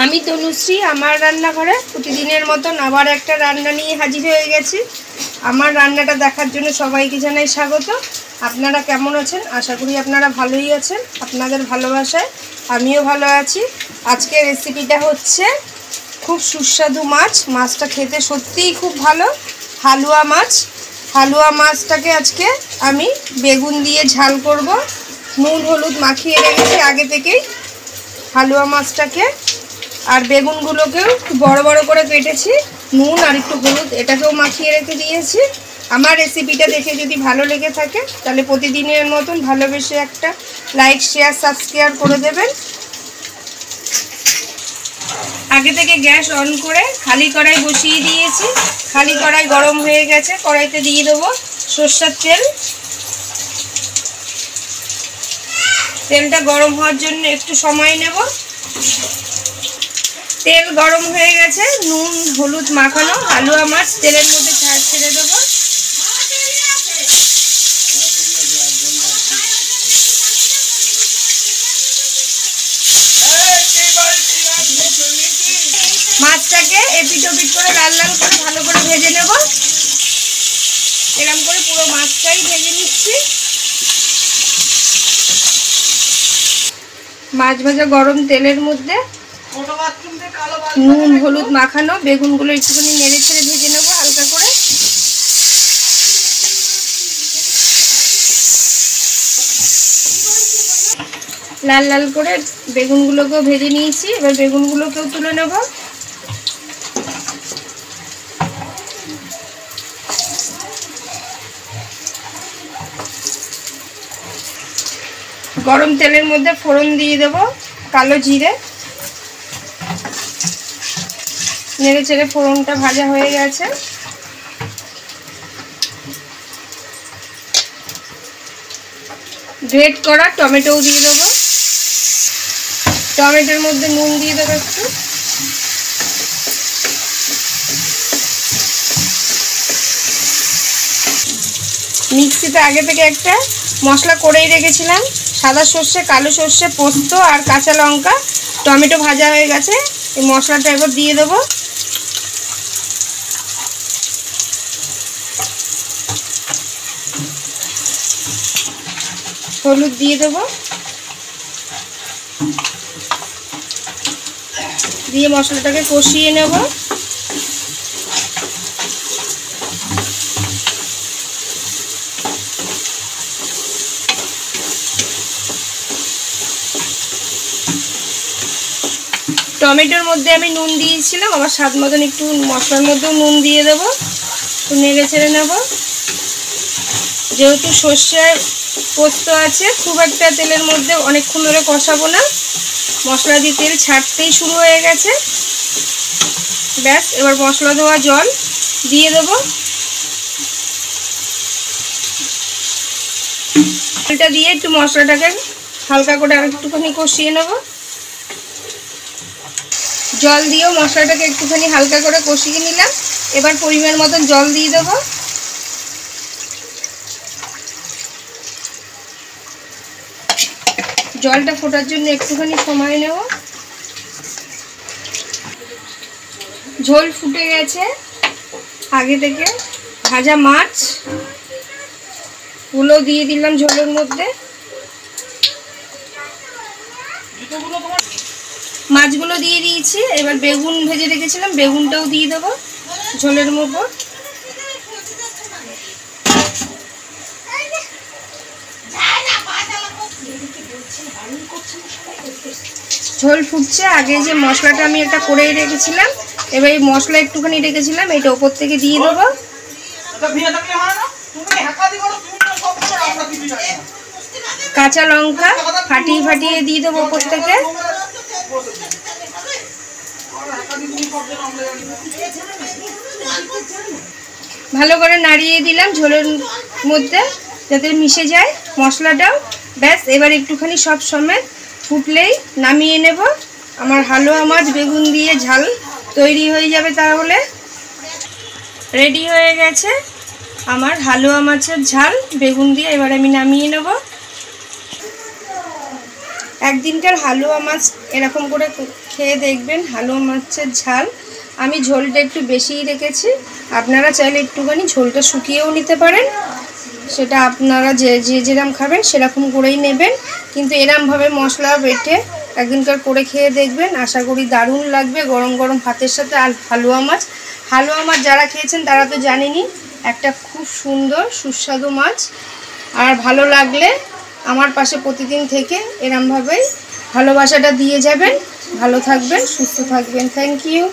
আমি তনুশ্রী আমার রান্নাঘরে প্রতিদিনের মতন আবার একটা রান্না নিয়ে হাজির হয়ে গেছি। আমার রান্নাটা দেখার জন্য সবাইকে জানাই স্বাগত। আপনারা কেমন আছেন? আশা করি আপনারা ভালোই আছেন। আপনাদের ভালোবাসায় আমিও ভালো আছি। আজকের রেসিপিটা হচ্ছে খুব সুস্বাদু মাছ। মাছটা খেতে সত্যিই খুব ভালো, হালুয়া মাছ। হালুয়া মাছটাকে আজকে আমি বেগুন দিয়ে ঝাল করব। নুন হলুদ মাখিয়ে রেখেছি আগে থেকেই হালুয়া মাছটাকে। আর বেগুনগুলোকেও একটু বড় বড় করে কেটেছি, নুন আর একটু হলুদ এটাকেও মাখিয়ে রেখে দিয়েছি। আমার রেসিপিটা দেখে যদি ভালো লেগে থাকে তাহলে প্রতিদিনের মতন ভালোবেসে একটা লাইক শেয়ার সাবস্ক্রাইব করে দেবেন। আগে থেকে গ্যাস অন করে খালি কড়াই বসিয়ে দিয়েছি। খালি কড়াই গরম হয়ে গেছে, কড়াইতে দিয়ে দেবো সরষের তেল। তেলটা গরম হওয়ার জন্য একটু সময় নেব। তেল গরম হয়ে গেছে, নুন হলুদ মাখানো হালুয়া মাছ তেলের মধ্যে ছেড়ে দেবো। মাছটাকে এপিট ওপিট করে লাল লাল করে ভালো করে ভেজে নেব। এরকম করে পুরো মাছটাই ভেজে নিচ্ছি। মাছ ভাজা গরম তেলের মধ্যে নুন হলুদ মাখানো বেগুনগুলো একটুখানি নেড়ে ছেড়ে ভেজে নেবো হালকা করে। লাল লাল করে বেগুনগুলোকেও ভেজে নিয়েছি, এবার বেগুনগুলোকেও তুলে নেব। গরম তেলের মধ্যে ফোড়ন দিয়ে দেবো কালো জিরে। নেড়ে চেড়ে ফোড়নটা ভাজা হয়ে গেছে। গ্রেট করা টমেটোও দিয়ে দেবো। টমেটোর মধ্যে নুন দিয়ে দেবো একটু। মিক্সিতে আগে থেকে একটা মশলা করেই রেখেছিলাম, সাদা সর্ষে কালো সর্ষে পোস্ত আর কাঁচা লঙ্কা। টমেটো ভাজা হয়ে গেছে, এই মশলাটা এবার দিয়ে দেবো। হলুদ দিয়ে দেবো, দিয়ে মশলাটাকে কষিয়ে নেব। টমেটোর মধ্যে আমি নুন দিয়েছিলাম, আবার স্বাদ মতন একটু মশলার মধ্যেও নুন দিয়ে দেবো। নেড়ে ছেড়ে নেব। যেহেতু সর্ষের পোস্ত আছে, খুব একটা তেলের মধ্যে অনেকক্ষণ ধরে কষাবো না। মশলা দিয়ে তেল ছাড়তেই শুরু হয়ে গেছে। ব্যাস, এবার মশলা দেওয়া জল দিয়ে দেবো। জলটা দিয়ে একটু মশলাটাকে হালকা করে আর একটুখানি কষিয়ে নেব। জল দিয়েও মশলাটাকে একটুখানি হালকা করে কষিয়ে নিলাম। এবার পরিমাণ মতন জল দিয়ে দেবো। জলটা ফোটার জন্য একটুখানি সময় নেব। ঝোল ফুটে গেছে। আগে থেকে ভাজা মাছগুলো দিয়ে দিলাম ঝোলের মধ্যে। মাছগুলো দিয়ে দিয়েছি। এবার বেগুন ভেজে রেখেছিলাম, বেগুনটাও দিয়ে দেবো ঝোলের উপর। ঝোল ফুটছে। আগে যে মশলাটা আমি একটা করেই রেখেছিলাম, এবার এই মশলা একটুখানি রেখেছিলাম এটা ওপর থেকে দিয়ে দেবো। কাঁচা লঙ্কা ফাটিয়ে ফাটিয়ে দিয়ে দেবো ওপর থেকে। ভালো করে নাড়িয়ে দিলাম ঝোলের মধ্যে যাতে মিশে যায় মশলাটাও। ব্যাস, এবার একটুখানি সব সমেত ফুটলেই নামিয়ে নেব। আমার হালুয়া মাছ বেগুন দিয়ে ঝাল তৈরি হয়ে যাবে। তাহলে রেডি হয়ে গেছে আমার হালুয়া মাছের ঝাল বেগুন দিয়ে। এবার আমি নামিয়ে নেব। একদিনকার হালুয়া মাছ এরকম করে খেয়ে দেখবেন হালুয়া মাছের ঝাল। আমি ঝোলটা একটু বেশিই রেখেছি, আপনারা চাইলে একটুখানি ঝোলটা শুকিয়েও নিতে পারেন, সেটা আপনারা যে যেরকম খাবেন সেরকম করেই নেবেন। কিন্তু এরমভাবে মশলা বেটে একদিনকার করে খেয়ে দেখবেন, আশা করি দারুণ লাগবে গরম গরম ভাতের সাথে। আর হালুয়া মাছ যারা খেয়েছেন তারা তো জানেনই, একটা খুব সুন্দর সুস্বাদু মাছ। আর ভালো লাগলে আমার পাশে প্রতিদিন থেকে এরমভাবেই ভালোবাসাটা দিয়ে যাবেন। ভালো থাকবেন, সুস্থ থাকবেন। Thank you.